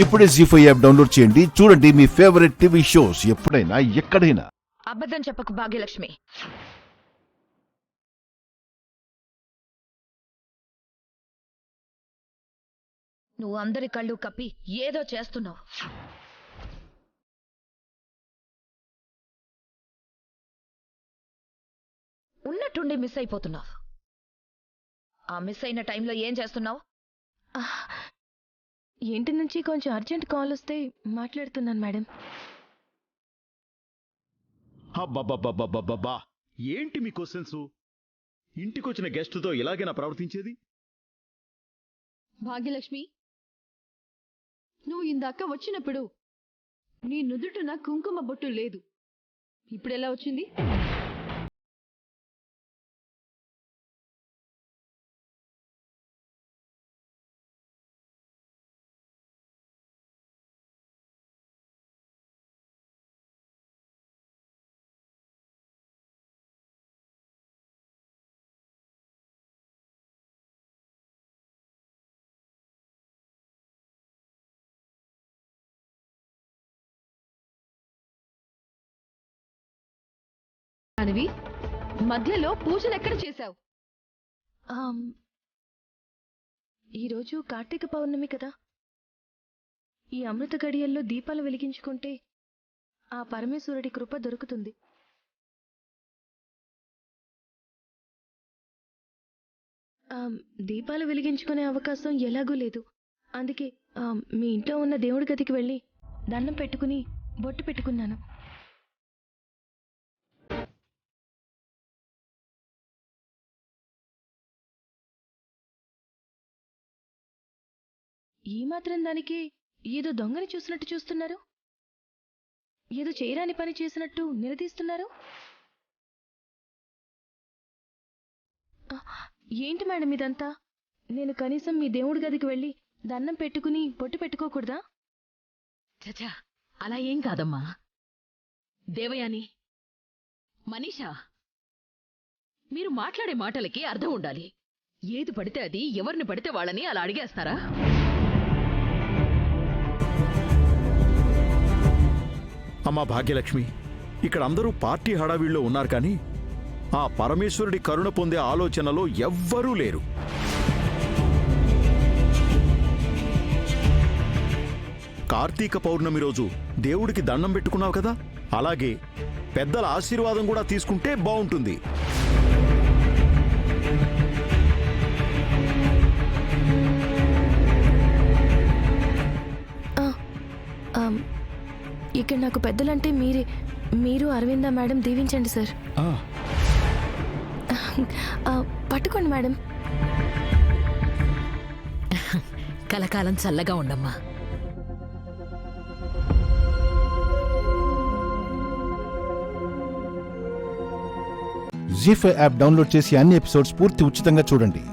ఇప్పుడే జీ5 app download చేయండి. చూడండి మీ ఫేవరెట్ టీవీ షోస్ ఎప్పుడైనా ఎక్కడైనా. అబద్ధం చెప్పకు భాగ్యలక్ష్మి. నువ్వు అందరి కళ్ళు కప్పి ఏదో చేస్తున్నావు. ఉన్నట్టుండి మిస్ అయిపోతున్నావు. ఆ మిస్ అయిన టైంలో ఏం చేస్తున్నావు? ఇంటి నుంచి కొంచెం అర్జెంట్ కాల్ వస్తే మాట్లాడుతున్నాను మేడం. అబ్బబ్బబ్బబ్బబ్బబ్బా, ఏంటి మీ క్వశ్చన్స్? ఇంటికొచ్చిన గెస్టుతో ఇలాగేనా ప్రవర్తించేది? భాగ్యలక్ష్మి, నువ్వు ఇందాక వచ్చినప్పుడు నీ నుదుటున కుంకుమ బొట్టు లేదు. ఇప్పుడెలా వచ్చింది? అనివి, మధ్యలో పూజలు ఎక్కడ చేశావు? ఈరోజు కార్తీక పౌర్ణమి కదా. ఈ అమృత గడియల్లో దీపాలు వెలిగించుకుంటే ఆ పరమేశ్వరుడి కృప దొరుకుతుంది. దీపాలు వెలిగించుకునే అవకాశం ఎలాగూ లేదు. అందుకే మీ ఇంట్లో ఉన్న దేవుడి గదికి వెళ్ళి దండం పెట్టుకుని బొట్టు పెట్టుకున్నాను. ఈ మాత్రం దానికి ఏదో దొంగని చూసినట్టు చూస్తున్నారు, ఏదో చేయరాని పని చేసినట్టు నిలదీస్తున్నారు. ఏంటి మేడం ఇదంతా? నేను కనీసం మీ దేవుడి గదికి వెళ్ళి దండం పెట్టుకుని బొట్టు పెట్టుకోకూడదా? చచా, అలా ఏం కాదమ్మా. దేవయాని, మనీషా, మీరు మాట్లాడే మాటలకి అర్థం ఉండాలి. ఏది పడితే అది, ఎవరిని పడితే వాళ్ళని అలా అడిగేస్తారా? అమ్మా భాగ్యలక్ష్మి, ఇక్కడ అందరూ పార్టీ హడావిడిలో ఉన్నారు, కానీ ఆ పరమేశ్వరుడి కరుణ పొందే ఆలోచనలో ఎవ్వరూ లేరు. కార్తీక పౌర్ణమి రోజు దేవుడికి దండం పెట్టుకున్నావు కదా, అలాగే పెద్దల ఆశీర్వాదం కూడా తీసుకుంటే బావుంటుంది. ఇక్కడ నాకు పెద్దలంటే మీరే. మీరు అరవిందా మేడం దీవించండి సార్. పట్టుకోండి మేడం. కలకాలం చల్లగా ఉండమ్మా. జీ5 యాప్ డౌన్లోడ్ చేసి అన్ని ఎపిసోడ్స్ పూర్తి ఉచితంగా చూడండి.